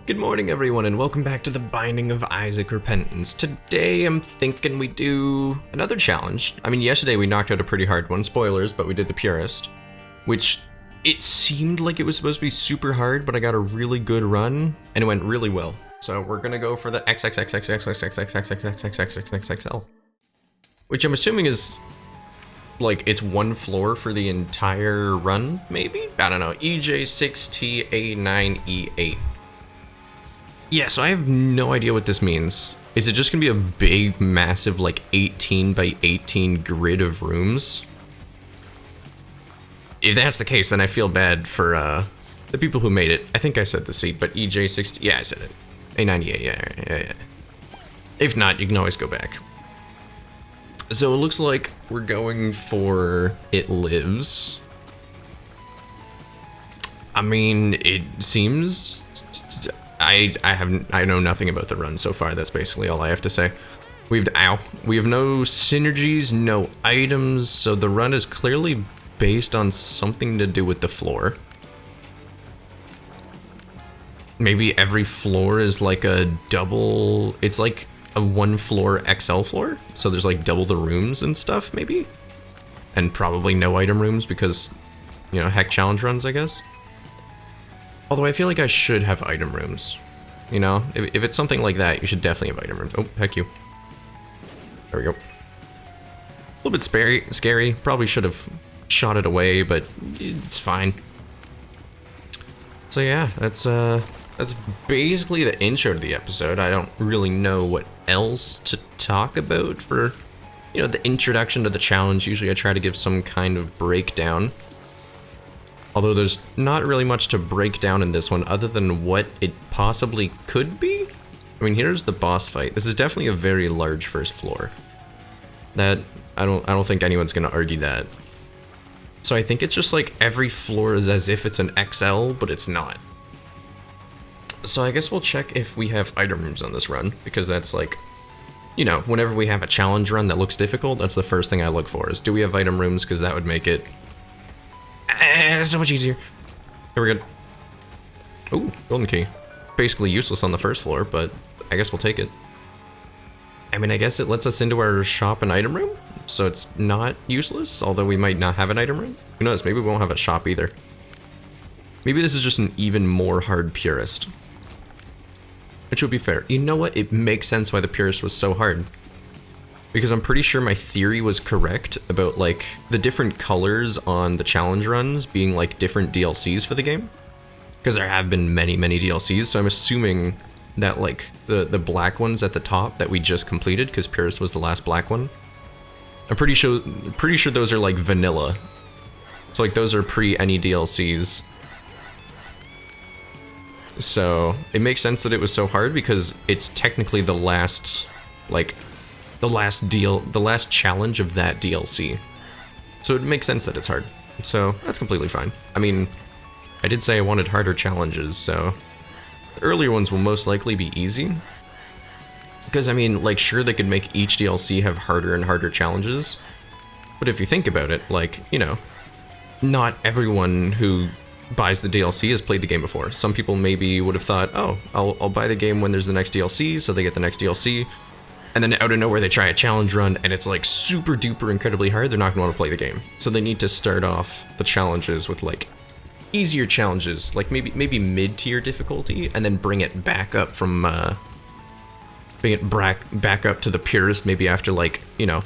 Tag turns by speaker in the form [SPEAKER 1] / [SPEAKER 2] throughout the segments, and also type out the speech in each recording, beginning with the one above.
[SPEAKER 1] Good morning everyone and welcome back to the Binding of Isaac Repentance. Today I'm thinking we do another challenge. I mean, yesterday we knocked out a pretty hard one, spoilers, but we did the Purist, which it seemed like it was supposed to be super hard, but I got a really good run and it went really well. So we're gonna go for the XXXXXXXXXXXXXXXL, which I'm assuming is like it's one floor for the entire run, maybe? I don't know. EJ6TA9E8. Yeah, so I have no idea what this means. Is it just gonna be a big, massive, like 18 by 18 grid of rooms? If that's the case, then I feel bad for the people who made it. I think I said the seat, but EJ60, yeah, I said it. A98, yeah. If not, you can always go back. So it looks like we're going for It Lives. I mean, it seems... I know nothing about the run so far. That's basically all I have to say. We have no synergies, no items, so the run is clearly based on something to do with the floor. Maybe every floor is like a double, it's like a one floor XL floor, so there's like double the rooms and stuff maybe, and probably no item rooms because, you know, heck, challenge runs, I guess. Although I feel like I should have item rooms, you know? If it's something like that, you should definitely have item rooms. Oh, heck you. There we go. A little bit scary. Probably should have shot it away, but it's fine. So yeah, that's basically the intro to the episode. I don't really know what else to talk about for, you know, the introduction to the challenge. Usually I try to give some kind of breakdown. Although there's not really much to break down in this one other than what it possibly could be. I mean, here's the boss fight. This is definitely a very large first floor. That, I don't think anyone's gonna argue that. So I think it's just like every floor is as if it's an XL, but it's not. So I guess we'll check if we have item rooms on this run, because that's like, you know, whenever we have a challenge run that looks difficult, that's the first thing I look for is, do we have item rooms? Because that would make it so much easier. Here we go. Ooh, golden key. Basically useless on the first floor, but I guess we'll take it. I mean, I guess it lets us into our shop and item room, so it's not useless, although we might not have an item room. Who knows, maybe we won't have a shop either. Maybe this is just an even more hard Purist. Which would be fair. You know what? It makes sense why the Purist was so hard. Because I'm pretty sure my theory was correct about, like, the different colors on the challenge runs being, like, different DLCs for the game. Because there have been many, many DLCs, so I'm assuming that, like, the black ones at the top that we just completed, because Purist was the last black one, I'm pretty sure those are, like, vanilla. So, like, those are pre-any DLCs. So, it makes sense that it was so hard, because it's technically the last, like... the last challenge of that DLC. So it makes sense that it's hard. So that's completely fine. I mean, I did say I wanted harder challenges, so the earlier ones will most likely be easy. Because I mean, like, sure, they could make each DLC have harder and harder challenges, but if you think about it, like, you know, not everyone who buys the DLC has played the game before. Some people maybe would have thought, oh, I'll buy the game when there's the next DLC, so they get the next DLC. And then out of nowhere they try a challenge run and it's like super duper incredibly hard, they're not gonna want to play the game. So they need to start off the challenges with like easier challenges, like maybe mid-tier difficulty, and then bring it back up from back up to the Purist maybe after, like, you know,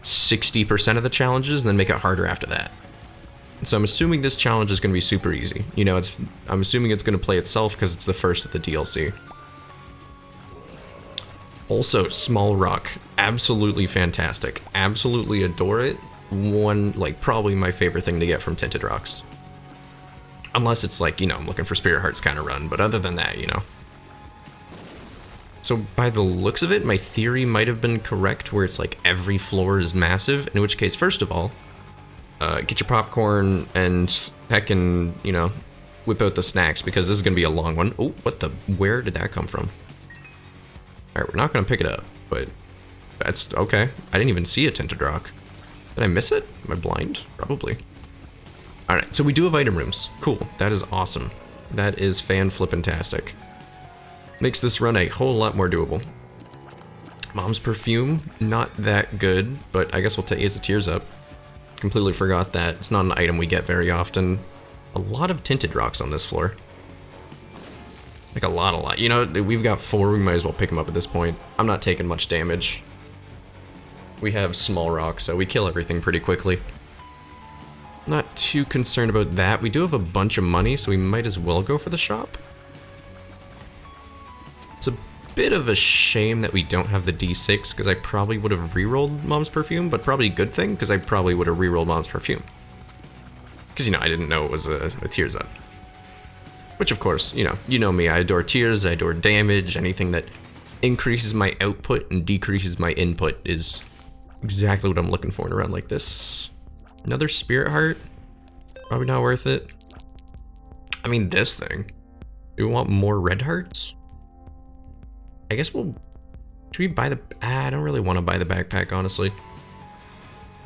[SPEAKER 1] 60% of the challenges, and then make it harder after that. So I'm assuming this challenge is gonna be super easy. You know, I'm assuming it's gonna play itself because it's the first of the DLC. Also, Small Rock, absolutely fantastic. Absolutely adore it. One, like, probably my favorite thing to get from Tinted Rocks. Unless it's like, you know, I'm looking for Spirit Hearts kind of run, but other than that, you know. So by the looks of it, my theory might have been correct, where it's like every floor is massive, in which case, first of all, get your popcorn and heckin', you know, whip out the snacks, because this is gonna be a long one. Oh, where did that come from? Alright, we're not gonna pick it up, but that's okay. I didn't even see a Tinted Rock. Did I miss it? Am I blind? Probably. Alright, so we do have item rooms. Cool. That is awesome. That is fan-flippin-tastic. Makes this run a whole lot more doable. Mom's perfume, not that good, but I guess we'll take Ace of Tears up. Completely forgot that. It's not an item we get very often. A lot of tinted rocks on this floor. Like a lot. You know, we've got 4, we might as well pick them up at this point. I'm not taking much damage. We have small rocks, so we kill everything pretty quickly. Not too concerned about that. We do have a bunch of money, so we might as well go for the shop. It's a bit of a shame that we don't have the D6, because I probably would have rerolled Mom's Perfume, but probably a good thing, because I probably would have rerolled Mom's Perfume. Because, you know, I didn't know it was a Tears Up. Which, of course, you know me, I adore Tears, I adore damage, anything that increases my output and decreases my input is exactly what I'm looking for in a round like this. Another Spirit Heart? Probably not worth it. I mean, this thing. Do we want more red hearts? I guess should we buy the, I don't really want to buy the backpack, honestly.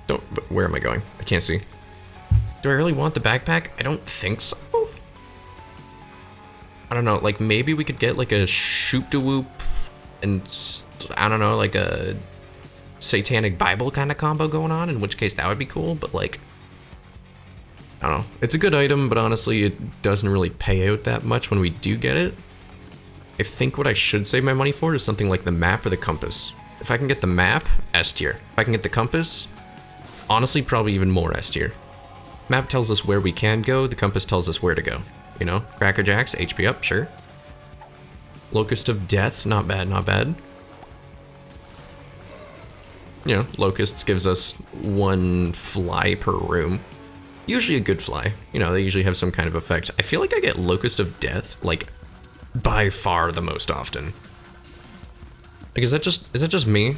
[SPEAKER 1] But where am I going? I can't see. Do I really want the backpack? I don't think so. I don't know, like maybe we could get like a shoot-to-whoop and, I don't know, like a satanic Bible kind of combo going on, in which case that would be cool, but like, I don't know. It's a good item, but honestly, it doesn't really pay out that much when we do get it. I think what I should save my money for is something like the map or the compass. If I can get the map, S tier. If I can get the compass, honestly, probably even more S tier. Map tells us where we can go, the compass tells us where to go. You know, Cracker Jacks, HP up, sure. Locust of Death, not bad, not bad. You know, Locusts gives us 1 fly per room. Usually a good fly. You know, they usually have some kind of effect. I feel like I get Locust of Death, like, by far the most often. Like, is that just me?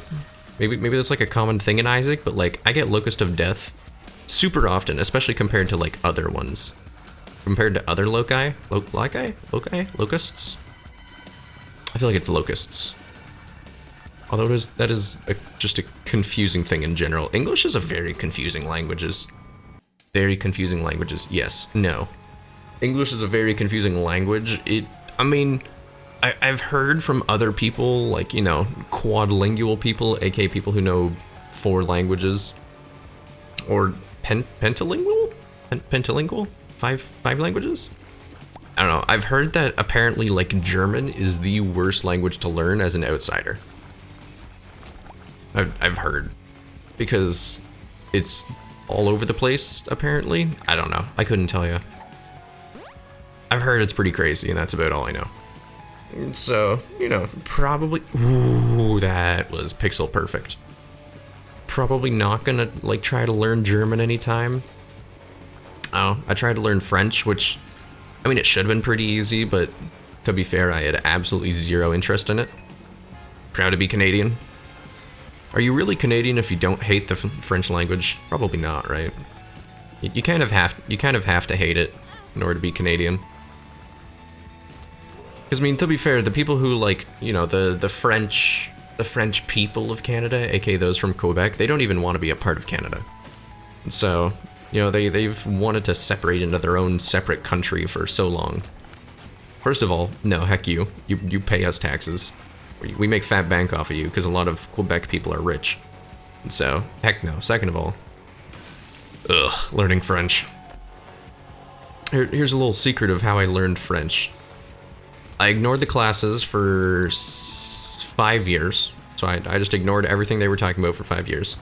[SPEAKER 1] Maybe that's like a common thing in Isaac, but like, I get Locust of Death super often, especially compared to like other ones. Compared to other loci? Locusts? I feel like it's locusts. Although that is just a confusing thing in general. English is a very confusing language. Very confusing languages. Yes, no. English is a very confusing language. I mean, I've heard from other people, like, you know, quadlingual people, aka people who know 4 languages. Or pentalingual? Pentalingual? 5 languages? I don't know. I've heard that apparently like German is the worst language to learn as an outsider. I've heard. Because it's all over the place, apparently. I don't know. I couldn't tell you. I've heard it's pretty crazy, and that's about all I know. So, you know, probably... Ooh, that was pixel perfect. Probably not gonna, like, try to learn German anytime. Oh, I tried to learn French, which, I mean, it should have been pretty easy, but to be fair, I had absolutely 0 interest in it. Proud to be Canadian. Are you really Canadian if you don't hate the French language? Probably not, right? You kind of have to hate it in order to be Canadian. Because, I mean, to be fair, the people who, like, you know, the French people of Canada, aka those from Quebec, they don't even want to be a part of Canada. So, you know, they've wanted to separate into their own separate country for so long. First of all, no, heck you. You pay us taxes. We make fat bank off of you because a lot of Quebec people are rich. So, heck no. Second of all, ugh, learning French. Here's a little secret of how I learned French. I ignored the classes for 5 years. So I just ignored everything they were talking about for 5 years.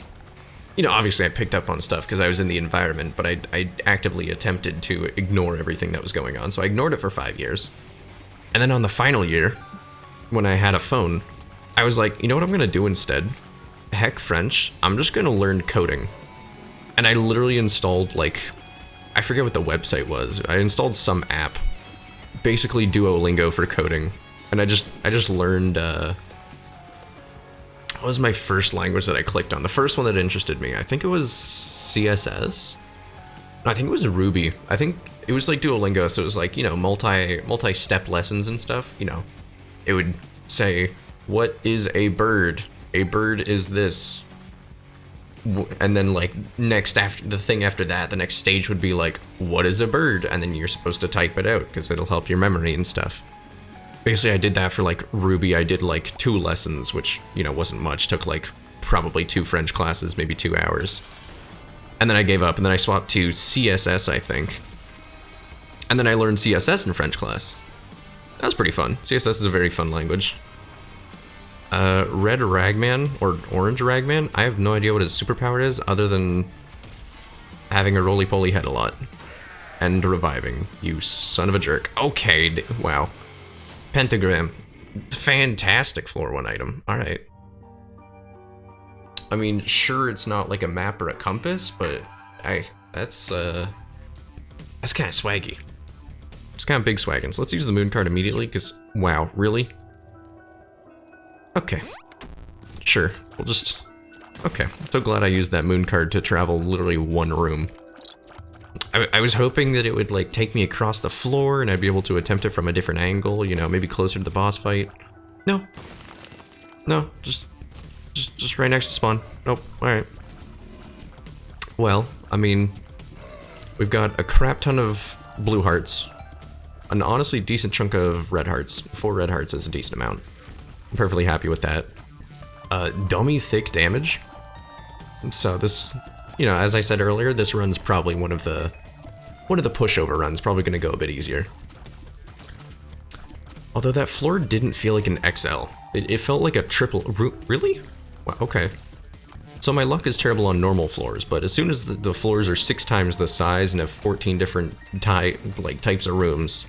[SPEAKER 1] You know, obviously I picked up on stuff because I was in the environment, but I actively attempted to ignore everything that was going on. So I ignored it for 5 years. And then on the final year, when I had a phone, I was like, you know what I'm gonna do instead? Heck French, I'm just gonna learn coding. And I literally installed, like, I forget what the website was. I installed some app, basically Duolingo for coding. And I just learned, what was my first language that I clicked on? The first one that interested me, I think it was CSS? No, I think it was Ruby. I think it was like Duolingo, so it was like, you know, multi-step lessons and stuff, you know. It would say, what is a bird? A bird is this. And then, like, the thing after that, the next stage would be like, what is a bird? And then you're supposed to type it out, because it'll help your memory and stuff. Basically, I did that for like Ruby. I did like 2 lessons, which, you know, wasn't much. Took like probably 2 French classes, maybe 2 hours. And then I gave up, and then I swapped to CSS, I think. And then I learned CSS in French class. That was pretty fun. CSS is a very fun language. Red Ragman, or Orange Ragman, I have no idea what his superpower is, other than having a roly-poly head a lot. And reviving, you son of a jerk. Okay, wow. Pentagram. Fantastic floor 1 item. Alright. I mean, sure, it's not like a map or a compass, but that's kind of swaggy. It's kind of big swagging. So let's use the moon card immediately, because, wow, really? Okay. Sure, we'll just... Okay, I'm so glad I used that moon card to travel literally 1 room. I was hoping that it would, like, take me across the floor and I'd be able to attempt it from a different angle, you know, maybe closer to the boss fight. No. No, just right next to spawn. Nope, alright. Well, I mean, we've got a crap ton of blue hearts, an honestly decent chunk of red hearts. 4 red hearts is a decent amount. I'm perfectly happy with that. Dummy thick damage. So this, you know, as I said earlier, this run's probably one of the pushover runs, probably gonna go a bit easier. Although that floor didn't feel like an XL. It felt like a triple. Really? Wow, okay. So my luck is terrible on normal floors, but as soon as the floors are 6 times the size and have 14 different types of rooms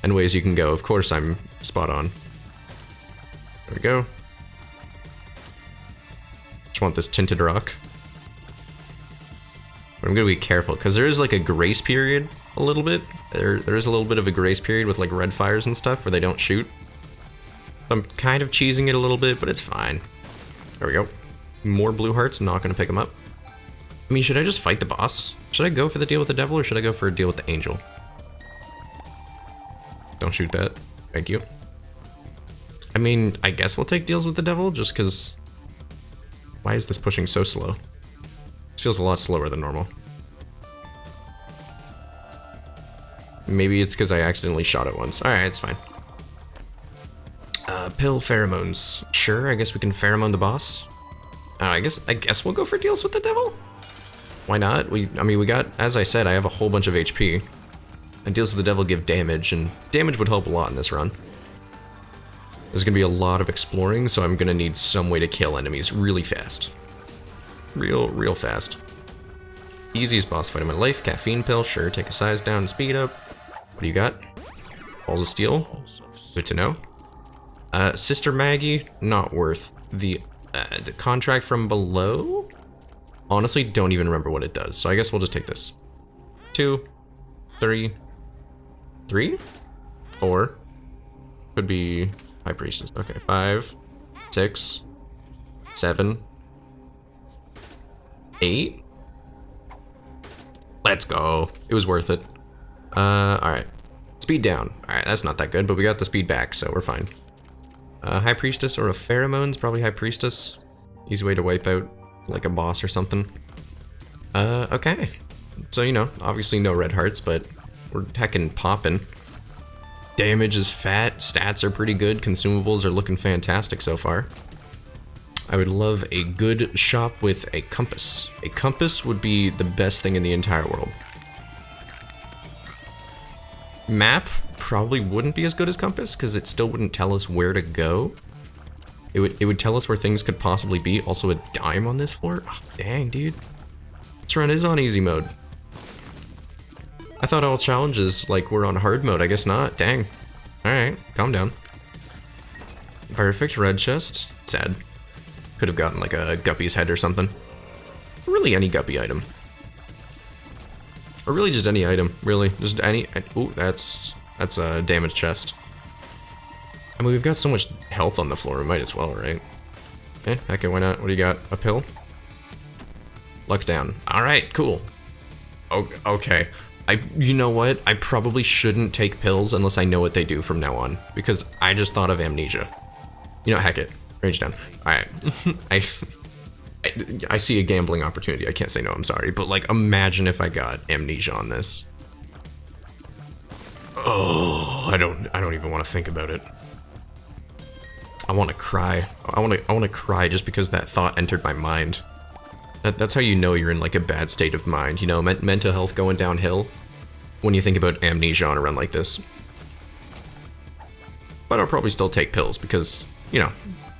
[SPEAKER 1] and ways you can go, of course I'm spot on. There we go. Just want this tinted rock. But I'm gonna be careful, because there is like a grace period a little bit. There is a little bit of a grace period with like red fires and stuff where they don't shoot. I'm kind of cheesing it a little bit, but it's fine. There we go. More blue hearts, not gonna pick them up. I mean, should I just fight the boss? Should I go for the deal with the devil, or should I go for a deal with the angel? Don't shoot that. Thank you. I mean, I guess we'll take deals with the devil, just because... Why is this pushing so slow? This feels a lot slower than normal. Maybe it's because I accidentally shot it once. Alright, it's fine. Pill pheromones. Sure, I guess we can pheromone the boss. I guess we'll go for deals with the devil? Why not? I mean, we got, as I said, I have a whole bunch of HP. And deals with the devil give damage, and damage would help a lot in this run. There's gonna be a lot of exploring, so I'm gonna need some way to kill enemies really fast. Real fast. Easiest boss fight of my life. Caffeine pill, sure, take a size down and speed up. What do you got? Balls of steel. Good to know. Sister Maggie, not worth. The contract from below? Honestly, don't even remember what it does, so I guess we'll just take this. 2, 3, 4. Could be High Priestess. Okay, 5, 6, 7, 8. Let's go. It was worth it. Alright. Speed down. Alright, that's not that good, but we got the speed back, so we're fine. High Priestess or a Pheromones? Probably High Priestess. Easy way to wipe out, like, a boss or something. Okay. So, you know, obviously no red hearts, but we're heckin' poppin'. Damage is fat, stats are pretty good, consumables are looking fantastic so far. I would love a good shop with a compass. A compass would be the best thing in the entire world. Map probably wouldn't be as good as compass, because it still wouldn't tell us where to go. It would tell us where things could possibly be. Also a dime on this floor? Oh, dang, dude. This run is on easy mode. I thought all challenges, like, were on hard mode. I guess not. Dang. Alright, calm down. Perfect, red chest. Sad. Could have gotten, like, a guppy's head or something. Really any guppy item. Or really just any item, really. Just any... Ooh, that's a damaged chest. I mean, we've got so much health on the floor, we might as well, right? Eh, heck, why not? What do you got? A pill? Luck down. Alright, cool. Okay. You know what? I probably shouldn't take pills unless I know what they do from now on, because I just thought of amnesia. You know, heck it. Range down. Alright. I see a gambling opportunity. I can't say no, I'm sorry. But, like, imagine if I got amnesia on this. Oh, I don't even want to think about it. I want to cry. I want to cry just because that thought entered my mind. That's how you know you're in like a bad state of mind. You know, mental health going downhill when you think about amnesia on a run like this. But I'll probably still take pills because, you know,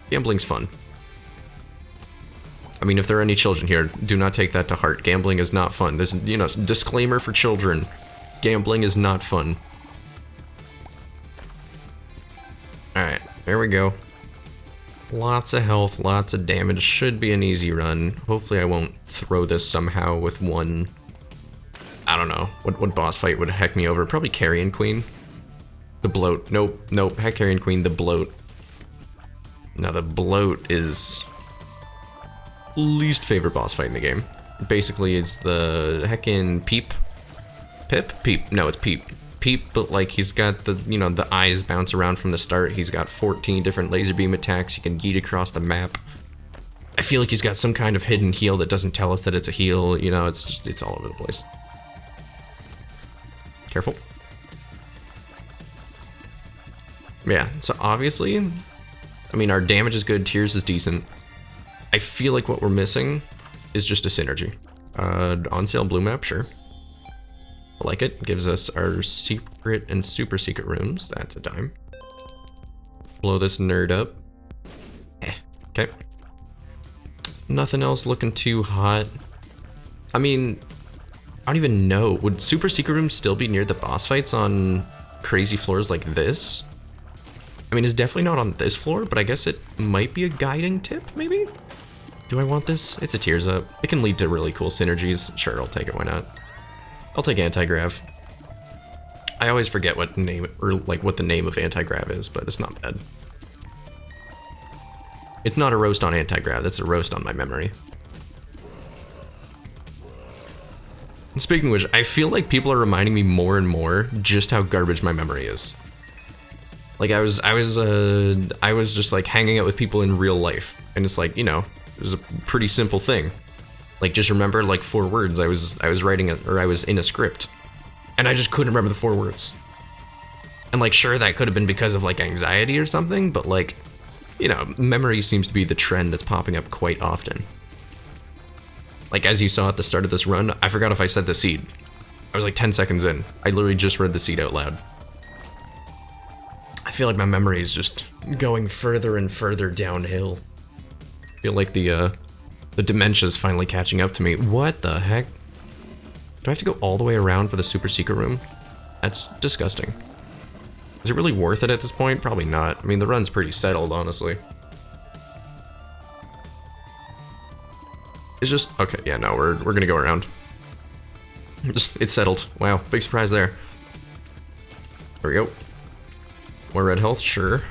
[SPEAKER 1] gambling's fun. I mean, if there are any children here, do not take that to heart. Gambling is not fun. This, you know, disclaimer for children. Gambling is not fun. Alright, there we go. Lots of health, lots of damage. Should be an easy run. Hopefully I won't throw this somehow with one... I don't know. What boss fight would heck me over? Probably Carrion Queen. The bloat. Nope. Heck Carrion Queen, the bloat. Now the bloat is... least favorite boss fight in the game. Basically, it's the heckin' Peep. Pip? Peep. No, it's Peep. Peep, but like he's got the, you know, the eyes bounce around from the start. He's got 14 different laser beam attacks. He can yeet across the map. I feel like he's got some kind of hidden heal that doesn't tell us that it's a heal. You know, it's just, it's all over the place. Careful. Yeah, so obviously, I mean, our damage is good, tears is decent. I feel like what we're missing is just a synergy. On sale blue map, sure. I like it. Gives us our secret and super secret rooms. That's a dime. Blow this nerd up. Okay. Nothing else looking too hot. I mean, I don't even know. Would super secret rooms still be near the boss fights on crazy floors like this? I mean, it's definitely not on this floor, but I guess it might be a guiding tip, maybe? Do I want this? It's a tears up. It can lead to really cool synergies. Sure, I'll take it, why not? I'll take anti-grav. I always forget what name, or like what the name of anti-grav is, but it's not bad. It's not a roast on anti-grav, that's a roast on my memory. And speaking of which, I feel like people are reminding me more and more just how garbage my memory is. Like I was just like hanging out with people in real life, and it's like, you know, it was a pretty simple thing. Like just remember like 4 words. I was writing or I was in a script, and I just couldn't remember the 4 words. And like sure, that could have been because of like anxiety or something, but like, you know, memory seems to be the trend that's popping up quite often. Like as you saw at the start of this run, I forgot if I said the seed. I was like 10 seconds in. I literally just read the seed out loud. I feel like my memory is just going further and further downhill. I feel like the dementia's finally catching up to me. What the heck? Do I have to go all the way around for the super secret room? That's disgusting. Is it really worth it at this point? Probably not. I mean, the run's pretty settled, honestly. It's just, okay, yeah, no, we're gonna go around. It's settled. Wow, big surprise there. There we go. More red health, sure.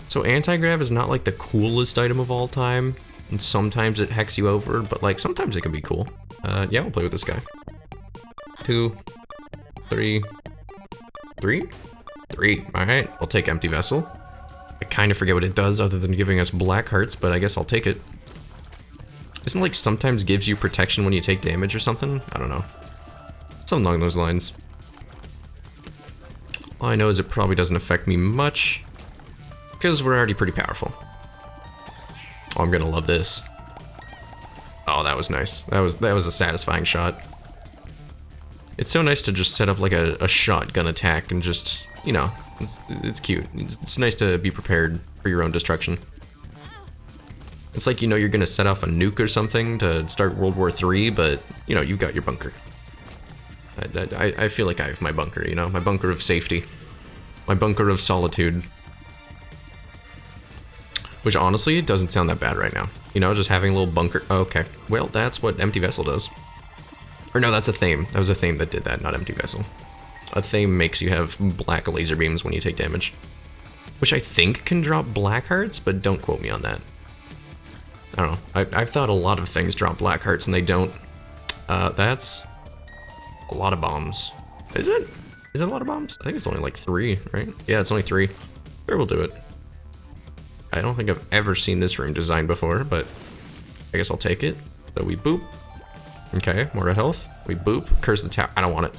[SPEAKER 1] So anti-grav is not like the coolest item of all time, and sometimes it hacks you over, but like sometimes it can be cool. Yeah, we'll play with this guy. 2, 3, 3? 3, alright, I'll take empty vessel. I kind of forget what it does other than giving us black hearts, but I guess I'll take it. Isn't like sometimes gives you protection when you take damage or something? I don't know. Something along those lines. All I know is it probably doesn't affect me much, because we're already pretty powerful. Oh, I'm gonna love this. Oh, that was nice. That was a satisfying shot. It's so nice to just set up like a shotgun attack and just, you know, it's cute. It's nice to be prepared for your own destruction. It's like, you know, you're gonna set off a nuke or something to start World War III, but, you know, you've got your bunker. I feel like I have my bunker, you know, my bunker of safety. My bunker of solitude. Which honestly doesn't sound that bad right now. You know, just having a little bunker. Oh, okay, well, that's what Empty Vessel does. Or no, that's a theme. That was a theme that did that, not Empty Vessel. A theme makes you have black laser beams when you take damage. Which I think can drop black hearts, but don't quote me on that. I don't know. I've thought a lot of things drop black hearts and they don't. That's a lot of bombs. Is it? Is it a lot of bombs? I think it's only like 3, right? Yeah, it's only 3. Sure, we'll do it. I don't think I've ever seen this room designed before, but I guess I'll take it. So we boop. Okay, more red health. We boop. Curse the tower. I don't want it.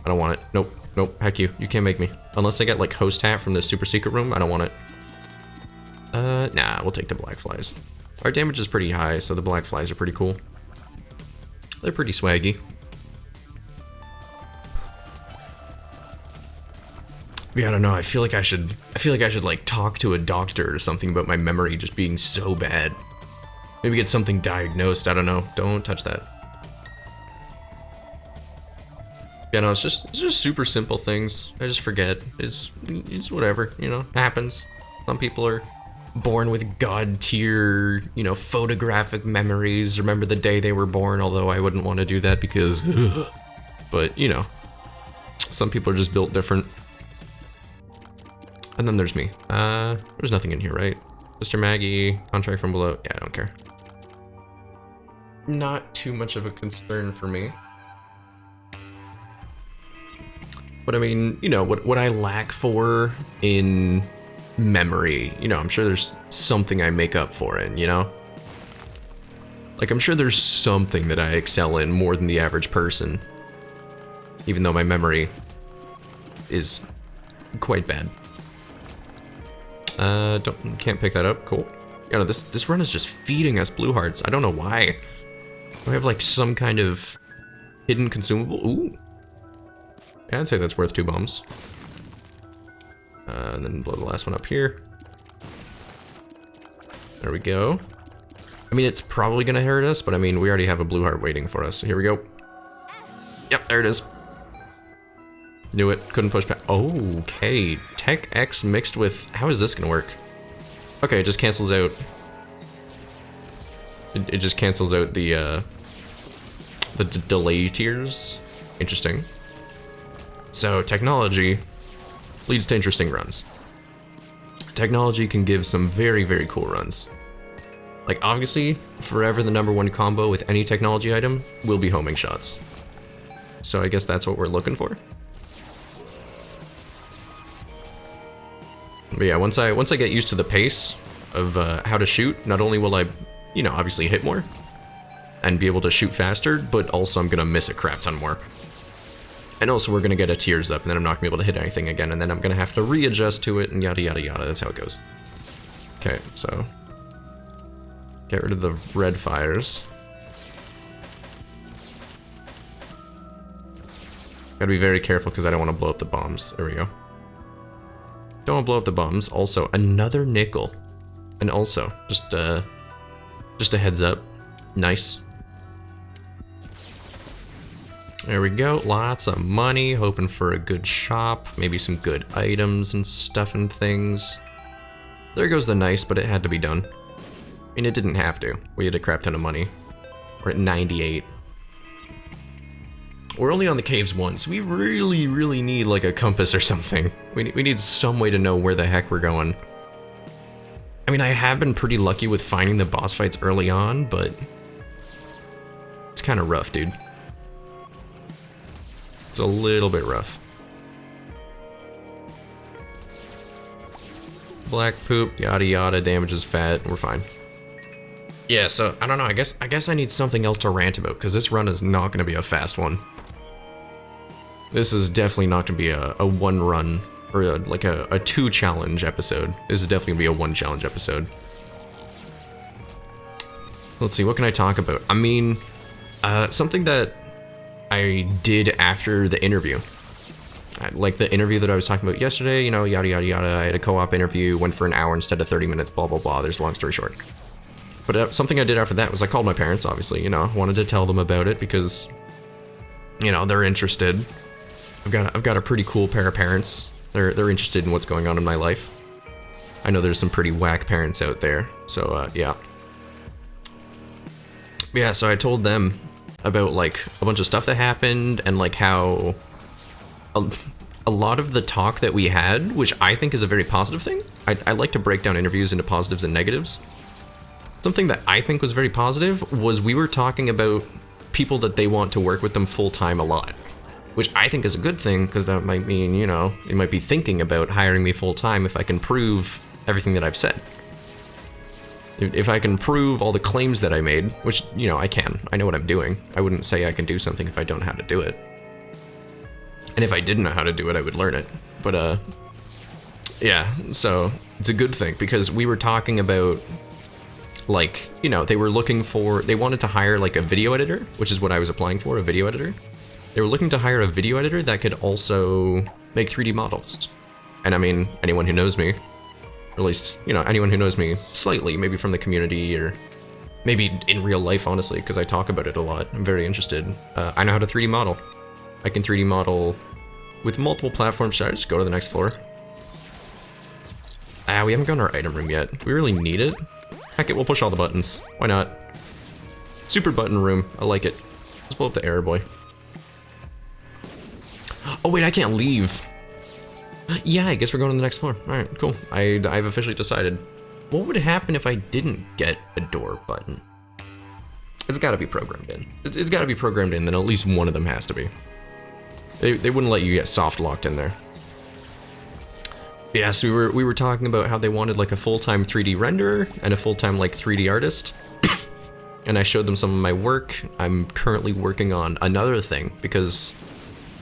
[SPEAKER 1] I don't want it. Nope. Nope. Heck you. You can't make me. Unless I get like host hat from the super secret room, I don't want it. Nah, we'll take the black flies. Our damage is pretty high, so the black flies are pretty cool. They're pretty swaggy. Yeah, I don't know. I feel like I should like talk to a doctor or something about my memory just being so bad. Maybe get something diagnosed. I don't know. Don't touch that. Yeah, no, it's just super simple things. I just forget. It's whatever, you know, happens. Some people are born with god tier, you know, photographic memories. Remember the day they were born, although I wouldn't want to do that because, but you know, some people are just built different. And then there's me. There's nothing in here, right? Sister Maggie, contract from below. Yeah, I don't care. Not too much of a concern for me. But I mean, you know, what I lack for in memory, you know, I'm sure there's something I make up for it, you know? Like, I'm sure there's something that I excel in more than the average person. Even though my memory is quite bad. Can't pick that up. Cool. Yeah, no, this run is just feeding us blue hearts. I don't know why. Do we have like some kind of hidden consumable? Ooh. Yeah, I'd say that's worth 2 bombs. And then blow the last one up here. There we go. I mean, it's probably gonna hurt us, but I mean, we already have a blue heart waiting for us. So here we go. Yep, there it is. Knew it. Couldn't push back. Oh, okay. Tech X mixed with... How is this gonna work? Okay, it just cancels out... It just cancels out the delay tiers. Interesting. So, technology leads to interesting runs. Technology can give some very, very cool runs. Like, obviously, forever the #1 combo with any technology item will be homing shots. So I guess that's what we're looking for. But yeah, once I get used to the pace of how to shoot, not only will I, you know, obviously hit more and be able to shoot faster, but also I'm gonna miss a crap ton more. And also we're gonna get a tears up, and then I'm not gonna be able to hit anything again, and then I'm gonna have to readjust to it, and yada yada yada. That's how it goes. Okay, so get rid of the red fires. Gotta be very careful because I don't want to blow up the bombs. There we go. Don't want to blow up the bombs. Also, another nickel. And also, just a heads up. Nice. There we go. Lots of money. Hoping for a good shop. Maybe some good items and stuff and things. There goes the nice, but it had to be done. I mean, it didn't have to. We had a crap ton of money. We're at 98. We're only on the caves once. We really, really need like a compass or something. We need some way to know where the heck we're going. I mean, I have been pretty lucky with finding the boss fights early on, but it's kind of rough, dude. It's a little bit rough. Black poop, yada yada, damages fat, we're fine. Yeah, so I don't know, I guess I need something else to rant about, because this run is not gonna be a fast one. This is definitely not gonna be a one run, or like a 2 challenge episode. This is definitely gonna be a 1 challenge episode. Let's see, what can I talk about? I mean, something that I did after the interview. Like the interview that I was talking about yesterday, you know, yada yada yada. I had a co-op interview, went for an hour instead of 30 minutes, blah blah blah. There's a long story short. But something I did after that was I called my parents, obviously, you know, wanted to tell them about it because, you know, they're interested. I've got a pretty cool pair of parents. They're interested in what's going on in my life. I know there's some pretty whack parents out there, so yeah. Yeah, so I told them about like a bunch of stuff that happened and like how a lot of the talk that we had, which I think is a very positive thing. I like to break down interviews into positives and negatives. Something that I think was very positive was we were talking about people that they want to work with them full-time a lot. Which I think is a good thing, because that might mean, you know, they might be thinking about hiring me full-time if I can prove everything that I've said. If I can prove all the claims that I made, which, you know, I can. I know what I'm doing. I wouldn't say I can do something if I don't know how to do it. And if I didn't know how to do it, I would learn it. But, yeah, so it's a good thing because we were talking about, like, you know, they wanted to hire like a video editor, which is what I was applying for, a video editor. They were looking to hire a video editor that could also make 3D models. And I mean, anyone who knows me, or at least, you know, anyone who knows me slightly, maybe from the community or maybe in real life, honestly, because I talk about it a lot. I'm very interested. I know how to 3D model. I can 3D model with multiple platforms. Should I just go to the next floor? We haven't gone to our item room yet. Do we really need it? Heck it, we'll push all the buttons. Why not? Super button room. I like it. Let's blow up the arrow boy. Oh wait, I can't leave. Yeah, I guess we're going to the next floor. Alright, cool. I've officially decided. What would happen if I didn't get a door button? It's gotta be programmed in. It's gotta be programmed in, then at least one of them has to be. They wouldn't let you get soft locked in there. Yes, we were talking about how they wanted like a full-time 3D renderer and a full-time like 3D artist. And I showed them some of my work. I'm currently working on another thing because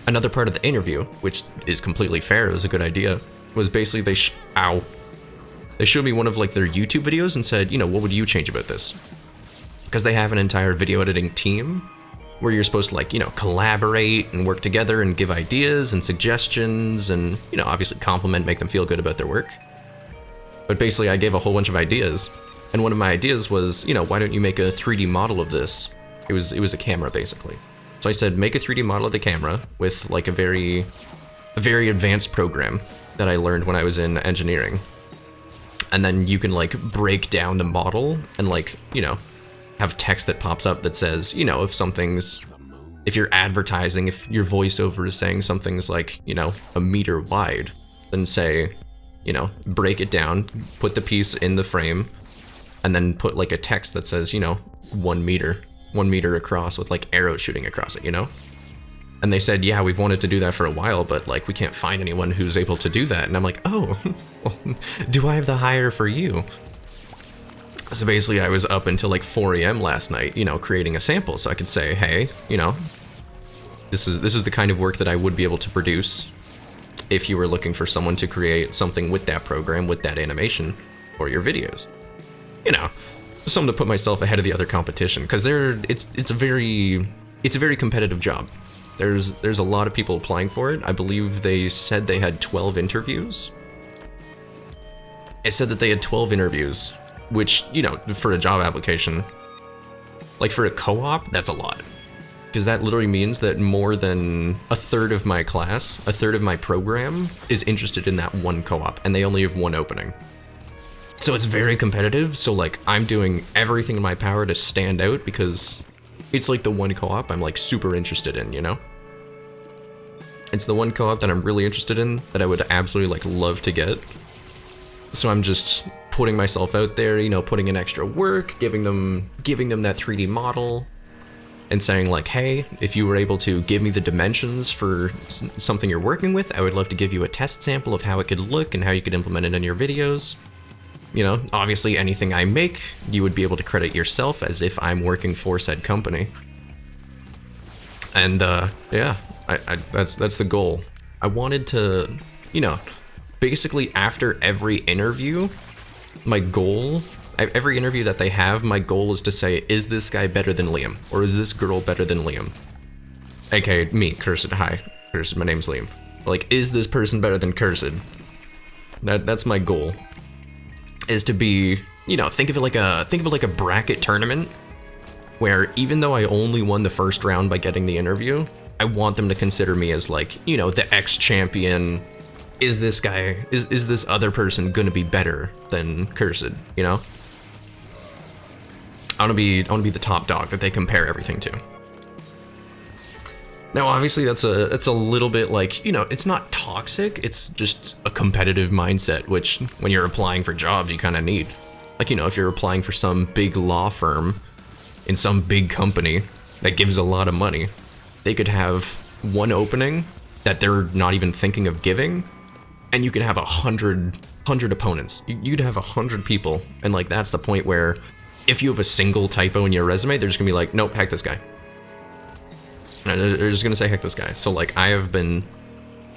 [SPEAKER 1] another part of the interview, which is completely fair, it was a good idea, was basically they showed me one of like their YouTube videos and said, you know, what would you change about this? Because they have an entire video editing team where you're supposed to like, you know, collaborate and work together and give ideas and suggestions and, you know, obviously compliment, make them feel good about their work. But basically I gave a whole bunch of ideas. And one of my ideas was, you know, why don't you make a 3D model of this? It was a camera basically. So I said, make a 3D model of the camera with like a very advanced program that I learned when I was in engineering. And then you can like break down the model and like, you know, have text that pops up that says, you know, if you're advertising, if your voiceover is saying something's like, you know, a meter wide, then say, you know, break it down, put the piece in the frame, and then put like a text that says, you know, 1 meter across with like arrows shooting across it, you know? And they said, yeah, we've wanted to do that for a while, but like we can't find anyone who's able to do that. And I'm like, oh, well, do I have the hire for you? So basically I was up until like 4 AM last night, you know, creating a sample so I could say, hey, you know, this is the kind of work that I would be able to produce if you were looking for someone to create something with that program, with that animation for your videos. You know, something to put myself ahead of the other competition, because it's a very competitive job. There's a lot of people applying for it. I believe they said they had 12 interviews. It said that they had 12 interviews, which, you know, for a job application, like for a co-op, that's a lot. Because that literally means that more than a third of my class, a third of my program is interested in that one co-op, and they only have one opening. So it's very competitive, so like I'm doing everything in my power to stand out because it's like the one co-op I'm like super interested in, you know? It's the one co-op that I'm really interested in that I would absolutely like love to get. So I'm just putting myself out there, you know, putting in extra work, giving them that 3D model and saying like, hey, if you were able to give me the dimensions for something you're working with, I would love to give you a test sample of how it could look and how you could implement it in your videos. You know, obviously anything I make, you would be able to credit yourself as if I'm working for said company. And yeah, that's the goal. I wanted to, you know, basically after every interview, my goal, every interview that they have, my goal is to say, is this guy better than Liam? Or is this girl better than Liam? AKA me, Cursed. Hi, Cursed, my name's Liam. Like, is this person better than Cursed? That's my goal. Is to be, you know, think of it like a bracket tournament, where even though I only won the first round by getting the interview, I want them to consider me as like, you know, the ex-champion. Is this guy, is this other person gonna be better than Cursed, you know? I wanna be the top dog that they compare everything to. Now obviously that's a little bit like, you know, it's not toxic, it's just a competitive mindset, which when you're applying for jobs you kinda need. Like, you know, if you're applying for some big law firm in some big company that gives a lot of money, they could have one opening that they're not even thinking of giving, and you could have 100 opponents. You'd have 100 people, and like that's the point where if you have a single typo in your resume, they're just gonna be like, nope, heck this guy. And they're just gonna say heck this guy. So like I have been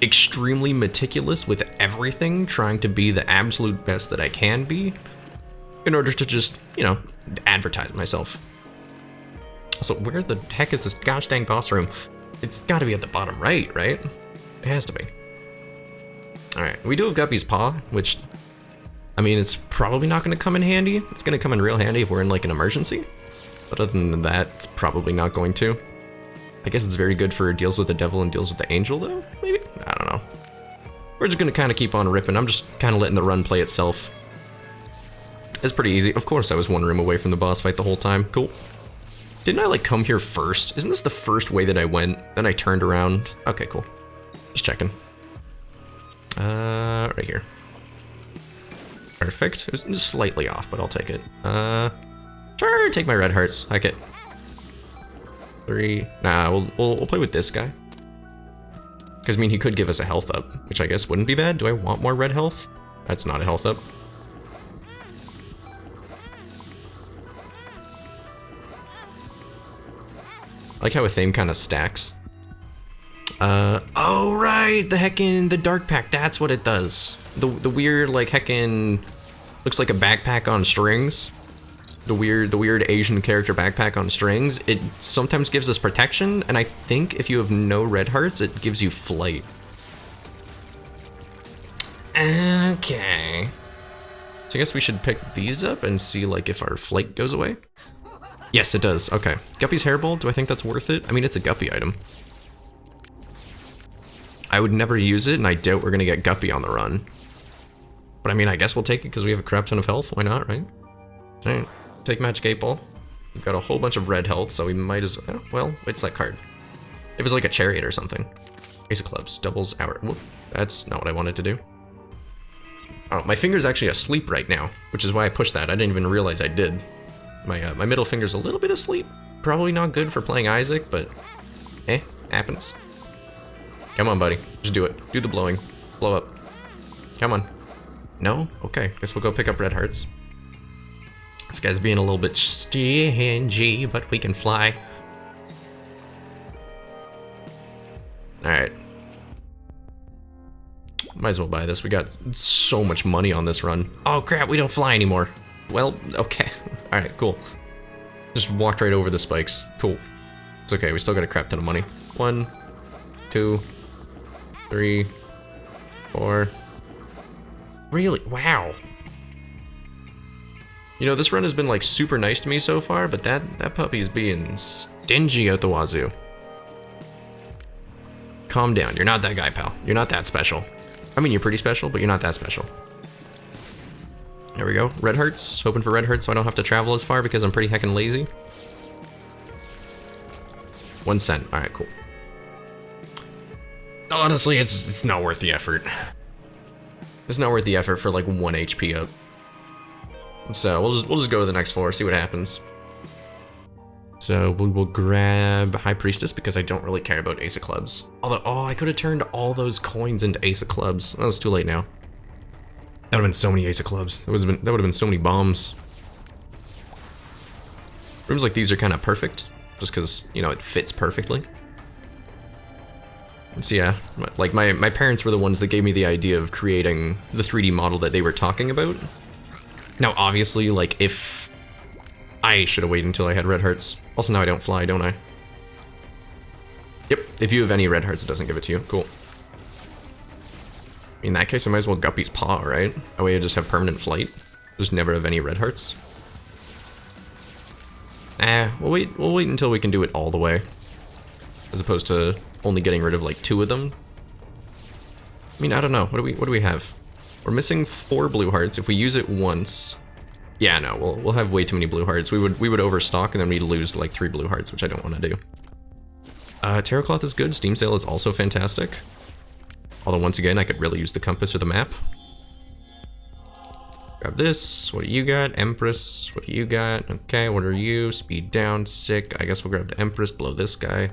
[SPEAKER 1] extremely meticulous with everything, trying to be the absolute best that I can be in order to just, you know, advertise myself. So where the heck is this gosh dang boss room? It's gotta be at the bottom right, right? It has to be. Alright, we do have Guppy's Paw, which, I mean, it's probably not gonna come in handy. It's gonna come in real handy if we're in like an emergency. But other than that, it's probably not going to. I guess it's very good for deals with the devil and deals with the angel though, maybe? I don't know. We're just gonna kind of keep on ripping. I'm just kind of letting the run play itself. It's pretty easy. Of course I was one room away from the boss fight the whole time. Cool. Didn't I like come here first? Isn't this the first way that I went? Then I turned around. Okay, cool. Just checking. Right here. Perfect. It was just slightly off, but I'll take it. Sure, take my red hearts. Heck it. 3. Nah, we'll play with this guy. Because, I mean, he could give us a health up, which I guess wouldn't be bad. Do I want more red health? That's not a health up. I like how a theme kind of stacks. Oh right, the dark pack, that's what it does. The weird, like, heckin', looks like a backpack on strings. The weird Asian character backpack on strings. It sometimes gives us protection, and I think if you have no red hearts, it gives you flight. Okay. So I guess we should pick these up and see, like, if our flight goes away. Yes, it does. Okay. Guppy's Hairball, do I think that's worth it? I mean, it's a Guppy item. I would never use it, and I doubt we're gonna get Guppy on the run. But I mean, I guess we'll take it because we have a crap ton of health. Why not, right? Alright. Take Magic 8 Ball. We've got a whole bunch of red health, so we might as well. Well, what's that card? It was like a chariot or something. Ace of Clubs. Doubles our. Whoop. That's not what I wanted to do. Oh, my finger's actually asleep right now, which is why I pushed that. I didn't even realize I did. My middle finger's a little bit asleep. Probably not good for playing Isaac, but happens. Come on, buddy. Just do it. Do the blowing. Blow up. Come on. No? Okay. Guess we'll go pick up red hearts. This guy's being a little bit stingy, but we can fly. Alright. Might as well buy this. We got so much money on this run. Oh crap, we don't fly anymore. Well, okay. Alright, cool. Just walked right over the spikes. Cool. It's okay, we still got a crap ton of money. 1, 2, 3, 4. Really? Wow. You know, this run has been like super nice to me so far, but that puppy is being stingy out the wazoo. Calm down. You're not that guy, pal. You're not that special. I mean, you're pretty special, but you're not that special. There we go. Red hearts. Hoping for red hearts so I don't have to travel as far because I'm pretty heckin' lazy. 1 cent. Alright, cool. Honestly, it's not worth the effort. It's not worth the effort for like 1 HP up. So we'll just go to the next floor, see what happens. So we will grab High Priestess because I don't really care about Ace of Clubs. Although, oh, I could have turned all those coins into Ace of Clubs. Oh, it's too late now. That would have been so many Ace of Clubs. That would have been so many bombs. Rooms like these are kind of perfect, just because, you know, it fits perfectly. So yeah, like my parents were the ones that gave me the idea of creating the 3D model that they were talking about. Now, obviously, like, if I should have waited until I had red hearts. Also, now I don't fly, don't I? Yep, if you have any red hearts, it doesn't give it to you. Cool. In that case, I might as well Guppy's Paw, right? That way I just have permanent flight. Just never have any red hearts. We'll wait until we can do it all the way. As opposed to only getting rid of, like, 2 of them. I mean, I don't know. What do we have? We're missing 4 blue hearts. If we use it once... Yeah, no, we'll have way too many blue hearts. We would overstock and then we'd lose, like, 3 blue hearts, which I don't want to do. Terror Cloth is good. Steam Sale is also fantastic. Although, once again, I could really use the compass or the map. Grab this. What do you got? Empress. What do you got? Okay, what are you? Speed down. Sick. I guess we'll grab the Empress. Blow this guy.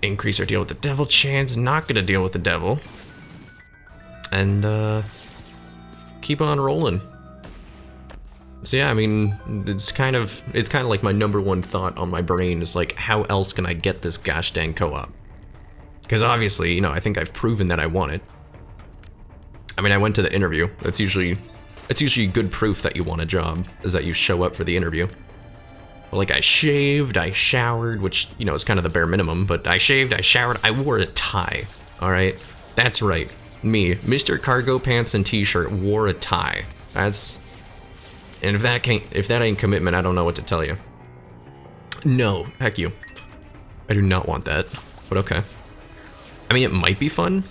[SPEAKER 1] Increase our deal with the devil chance. Not gonna deal with the devil. And, keep on rolling. So yeah, I mean, it's kind of like my #1 thought on my brain is like, how else can I get this gosh dang co-op? Because obviously, you know, I think I've proven that I want it. I mean, I went to the interview. That's usually good proof that you want a job, is that you show up for the interview. But like, I shaved, I showered, which, you know, is kind of the bare minimum, but I shaved, I showered, I wore a tie, all right? That's right. Me, Mr. Cargo Pants and T-shirt, wore a tie. That's... And if that ain't commitment, I don't know what to tell you. No, heck you. I do not want that, but okay. I mean, it might be fun,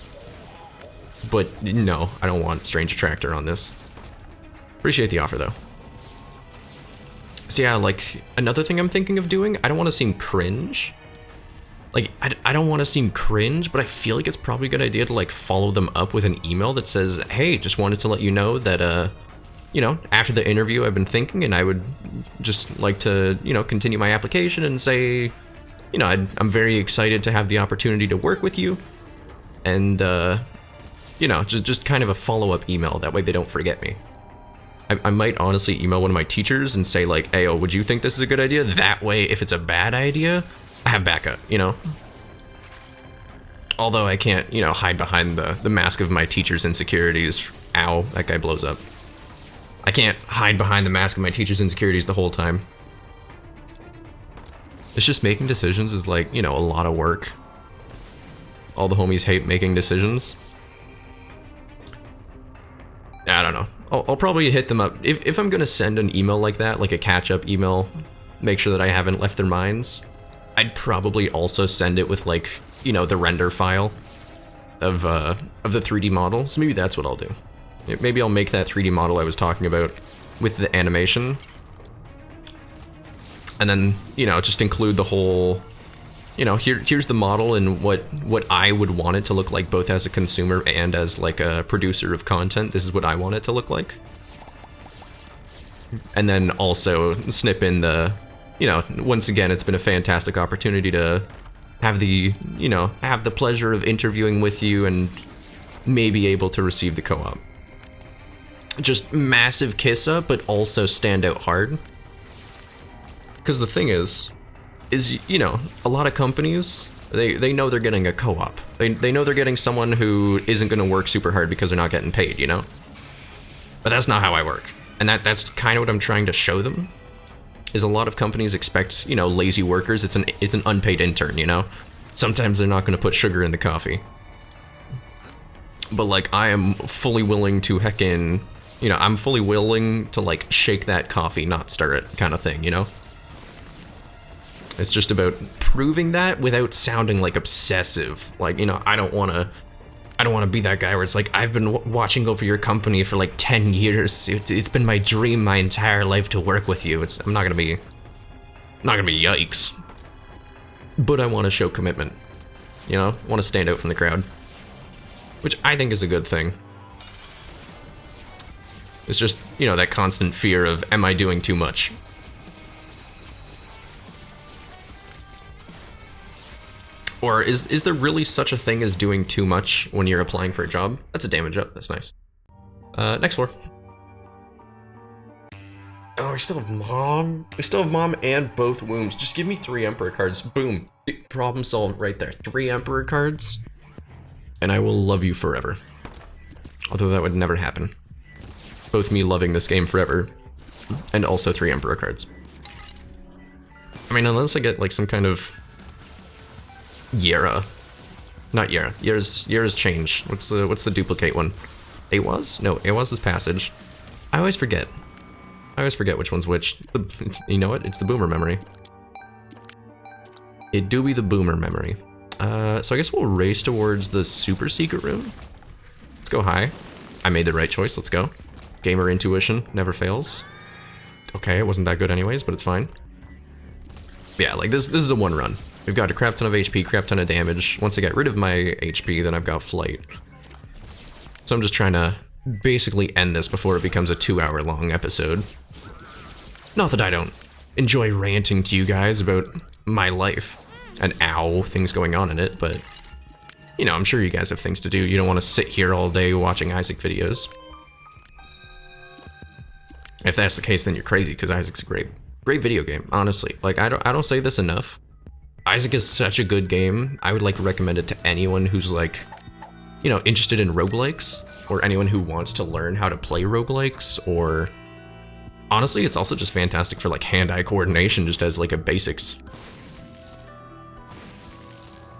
[SPEAKER 1] but no, I don't want Strange Attractor on this. Appreciate the offer, though. So yeah, like, another thing I'm thinking of doing, I don't want to seem cringe. Like, I don't want to seem cringe, but I feel like it's probably a good idea to, like, follow them up with an email that says, hey, just wanted to let you know that, you know, after the interview I've been thinking, and I would just like to, you know, continue my application and say, you know, I'm very excited to have the opportunity to work with you. And, you know, just kind of a follow-up email. That way they don't forget me. I might honestly email one of my teachers and say, like, hey, oh, would you think this is a good idea? That way, if it's a bad idea, I have backup, you know? Although I can't, you know, hide behind the mask of my teacher's insecurities. Ow, that guy blows up. I can't hide behind the mask of my teacher's insecurities the whole time. It's just making decisions is like, you know, a lot of work. All the homies hate making decisions. I don't know. I'll probably hit them up. If I'm gonna send an email like that, like a catch-up email, make sure that I haven't left their minds, I'd probably also send it with, like, you know, the render file of the 3D model. So maybe that's what I'll do. Maybe I'll make that 3D model I was talking about with the animation. And then, you know, just include the whole, you know, here's the model and what I would want it to look like, both as a consumer and as like a producer of content. This is what I want it to look like. And then also snip in the, you know, once again, it's been a fantastic opportunity to have the, you know, have the pleasure of interviewing with you and maybe able to receive the co-op. Just massive kiss up, but also stand out hard. Because the thing is, you know, a lot of companies, they know they're getting a co-op. They know they're getting someone who isn't going to work super hard because they're not getting paid, you know? But that's not how I work. And that's kind of what I'm trying to show them. Is a lot of companies expect, you know, lazy workers. It's an unpaid intern, you know? Sometimes they're not going to put sugar in the coffee. But like, I am fully willing to heckin', you know, I'm fully willing to like shake that coffee, not stir it kind of thing, you know? It's just about proving that without sounding like obsessive. Like, you know, I don't want to be that guy where it's like, I've been watching over your company for like 10 years. It's been my dream my entire life to work with you. I'm not gonna be yikes. But I want to show commitment. You know, I want to stand out from the crowd. Which I think is a good thing. It's just, you know, that constant fear of, am I doing too much? Or is there really such a thing as doing too much when you're applying for a job? That's a damage up, that's nice. Next floor. Oh, I still have mom. I still have mom and both wombs. Just give me 3 Emperor cards. Boom. Problem solved right there. 3 Emperor cards, and I will love you forever. Although that would never happen. Both me loving this game forever, and also 3 Emperor cards. I mean, unless I get like some kind of Yera. Not Yera. Yera's change. What's the duplicate one? Awas? No, Awas is passage. I always forget. Which one's which. You know what? It's the boomer memory. It do be the boomer memory. So I guess we'll race towards the super secret room. Let's go high. I made the right choice. Let's go. Gamer intuition never fails. Okay, it wasn't that good anyways, but it's fine. Yeah, like this is a 1 run. We've got a crap ton of HP, crap ton of damage. Once I get rid of my HP, then I've got flight. So I'm just trying to basically end this before it becomes a 2-hour long episode. Not that I don't enjoy ranting to you guys about my life and things going on in it, but you know, I'm sure you guys have things to do. You don't want to sit here all day watching Isaac videos. If that's the case, then you're crazy, because Isaac's a great video game, honestly. Like, I don't say this enough. Isaac is such a good game. I would like recommend it to anyone who's like, you know, interested in roguelikes, or anyone who wants to learn how to play roguelikes, or honestly, it's also just fantastic for like hand-eye coordination, just as like a basics.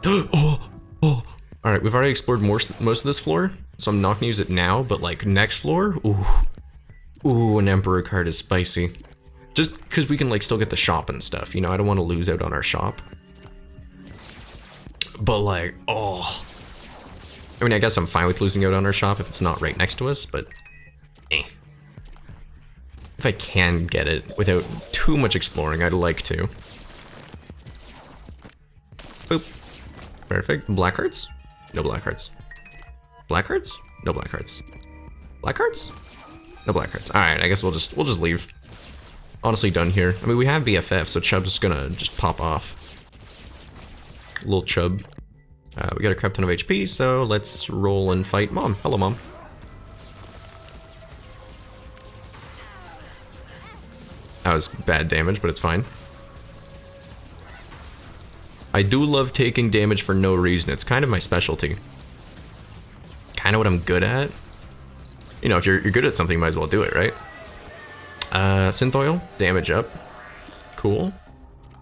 [SPEAKER 1] Oh. All right, we've already explored most of this floor, so I'm not gonna use it now, but like next floor, ooh, an Emperor card is spicy. Just because we can like still get the shop and stuff, you know, I don't want to lose out on our shop. But like, oh. I mean, I guess I'm fine with losing out on our shop if it's not right next to us, but eh. If I can get it without too much exploring, I'd like to. Boop. Perfect. Black hearts? No black hearts. Black hearts? No black hearts. Black hearts? No black hearts. Alright, I guess we'll just leave. Honestly done here. I mean, we have BFF, so Chubb's gonna just pop off. Little Chubb. We got a crap ton of HP, so let's roll and fight Mom. Hello, Mom. That was bad damage, but it's fine. I do love taking damage for no reason. It's kind of my specialty. Kind of what I'm good at. You know, if you're good at something, you might as well do it, right? Synth oil, damage up. Cool.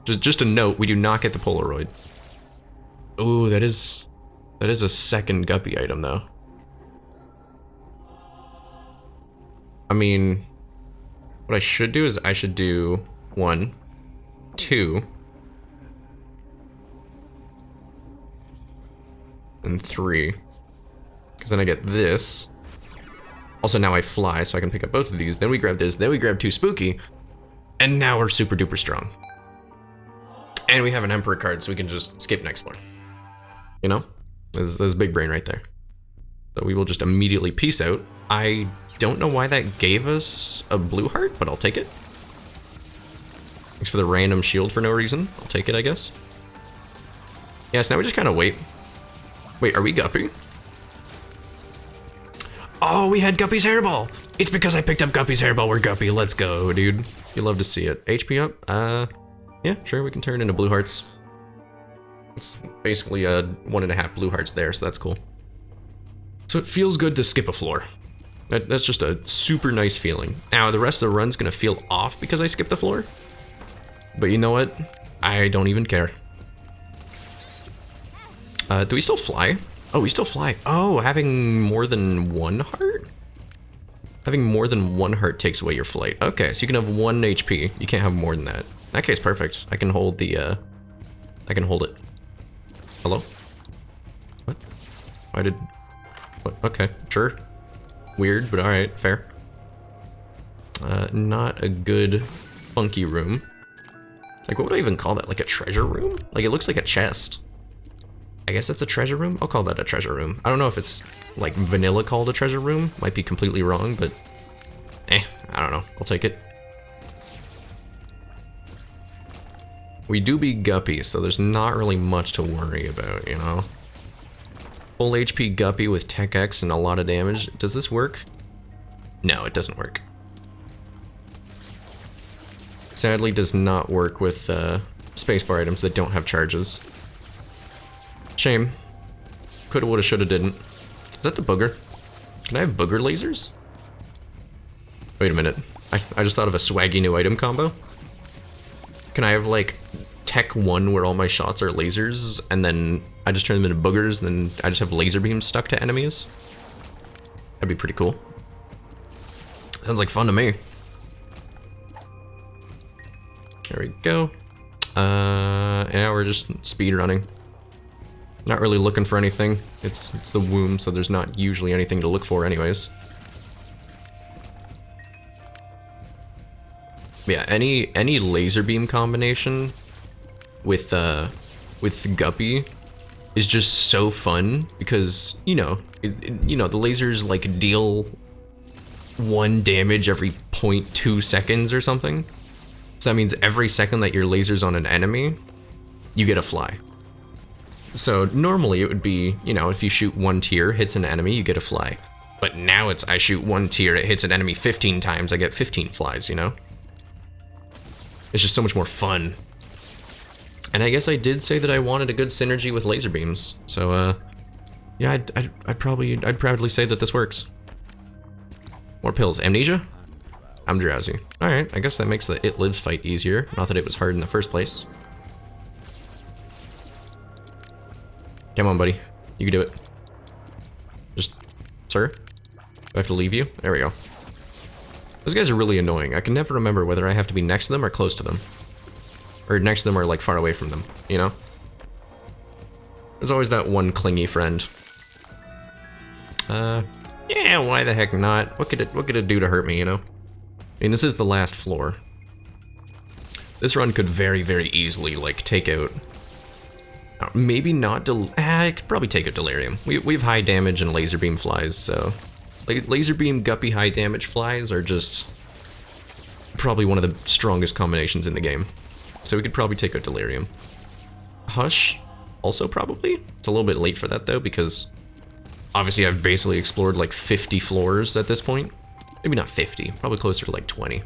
[SPEAKER 1] Just a note, we do not get the Polaroid. Ooh, that is a second guppy item though. I mean, what I should do is I should do 1, 2, and 3, because then I get this. Also, now I fly, so I can pick up both of these. Then we grab this, then we grab 2 spooky, and now we're super duper strong. And we have an Emperor card, so we can just skip next floor. You know? There's big brain right there. So we will just immediately peace out. I don't know why that gave us a blue heart, but I'll take it. Thanks for the random shield for no reason. I'll take it, I guess. Yeah, so now we just kind of wait. Wait, are we Guppy? Oh, we had Guppy's hairball. It's because I picked up Guppy's hairball. We're Guppy. Let's go, dude. You love to see it. HP up. Yeah, sure. We can turn into blue hearts. It's basically 1.5 blue hearts there, so that's cool. So it feels good to skip a floor. That's just a super nice feeling. Now, the rest of the run's gonna feel off because I skipped the floor. But you know what? I don't even care. Do we still fly? Oh, we still fly. Oh, having more than 1 heart? Having more than 1 heart takes away your flight. Okay, so you can have 1 HP. You can't have more than that. In that case, perfect. I can hold the, I can hold it. Hello? What? What? Okay, sure. Weird, but alright, fair. Not a good, funky room. Like, what would I even call that? Like a treasure room? Like, it looks like a chest. I guess that's a treasure room? I'll call that a treasure room. I don't know if it's, like, vanilla called a treasure room. Might be completely wrong, but... I don't know. I'll take it. We do be Guppy, so there's not really much to worry about, you know? Full HP Guppy with Tech X and a lot of damage. Does this work? No, it doesn't work. Sadly, does not work with spacebar items that don't have charges. Shame. Coulda, woulda, shoulda, didn't. Is that the booger? Can I have booger lasers? Wait a minute. I just thought of a swaggy new item combo. Can I have, like, Tech 1 where all my shots are lasers, and then I just turn them into boogers, and then I just have laser beams stuck to enemies? That'd be pretty cool. Sounds like fun to me. There we go. Yeah, we're just speed running. Not really looking for anything. It's the womb, so there's not usually anything to look for anyways. Yeah, any laser beam combination with Guppy is just so fun because, you know, the lasers like deal 1 damage every 0.2 seconds or something. So that means every second that your laser's on an enemy, you get a fly. So normally it would be, you know, if you shoot 1 tier, hits an enemy, you get a fly. But now it's I shoot 1 tier, it hits an enemy 15 times, I get 15 flies, you know? It's just so much more fun. And I guess I did say that I wanted a good synergy with laser beams, so yeah, I'd proudly say that this works. More pills. Amnesia? I'm drowsy. Alright, I guess that makes the It Lives fight easier. Not that it was hard in the first place. Come on, buddy. You can do it. Just... Sir? Do I have to leave you? There we go. Those guys are really annoying. I can never remember whether I have to be next to them or close to them. Or next to them or, like, far away from them, you know? There's always that one clingy friend. Yeah, why the heck not? What could it do to hurt me, you know? I mean, this is the last floor. This run could very, very easily, like, take out... maybe not I could probably take out Delirium. We have high damage and laser beam flies, so... Like, laser beam guppy high damage flies are just... probably one of the strongest combinations in the game. So we could probably take out Delirium. Hush, also probably? It's a little bit late for that, though, because... obviously, I've basically explored like 50 floors at this point. Maybe not 50, probably closer to like 20.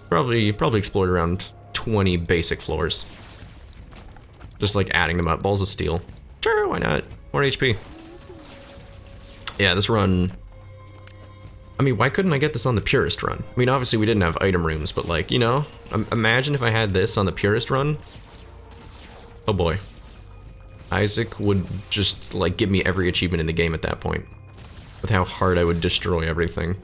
[SPEAKER 1] Probably explored around 20 basic floors. Just like adding them up. Balls of Steel. Sure, why not? More HP. Yeah, this run... I mean, why couldn't I get this on the Purist run? I mean, obviously we didn't have item rooms, but like, you know, imagine if I had this on the Purist run. Oh boy. Isaac would just, like, give me every achievement in the game at that point. With how hard I would destroy everything.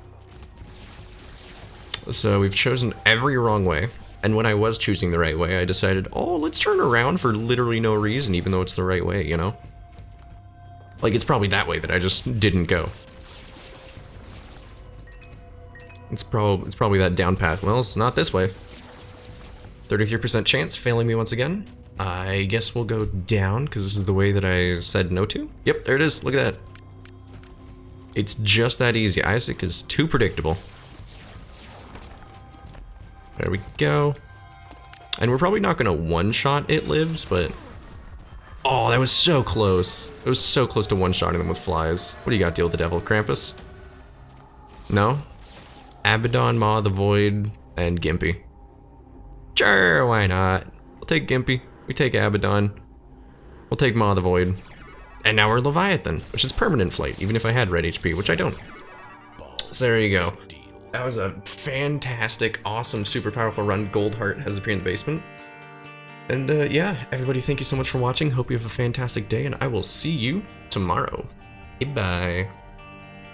[SPEAKER 1] So we've chosen every wrong way. And when I was choosing the right way, I decided, oh, let's turn around for literally no reason, even though it's the right way, you know? Like, it's probably that way that I just didn't go. It's probably that down path. Well, it's not this way. 33% chance, failing me once again. I guess we'll go down, because this is the way that I said no to. Yep, there it is. Look at that. It's just that easy. Isaac is too predictable. There we go. And we're probably not going to one-shot It Lives, but... oh, that was so close. It was so close to one-shotting them with flies. What do you got, Deal with the Devil? Krampus? No? Abaddon, Maw of the Void, and Gimpy. Sure, why not? We'll take Gimpy. We take Abaddon. We'll take Maw of the Void. And now we're Leviathan, which is permanent flight, even if I had red HP, which I don't. So there you go. That was a fantastic, awesome, super powerful run. Gold Heart has appeared in the basement. And yeah, everybody, thank you so much for watching. Hope you have a fantastic day, and I will see you tomorrow. Goodbye.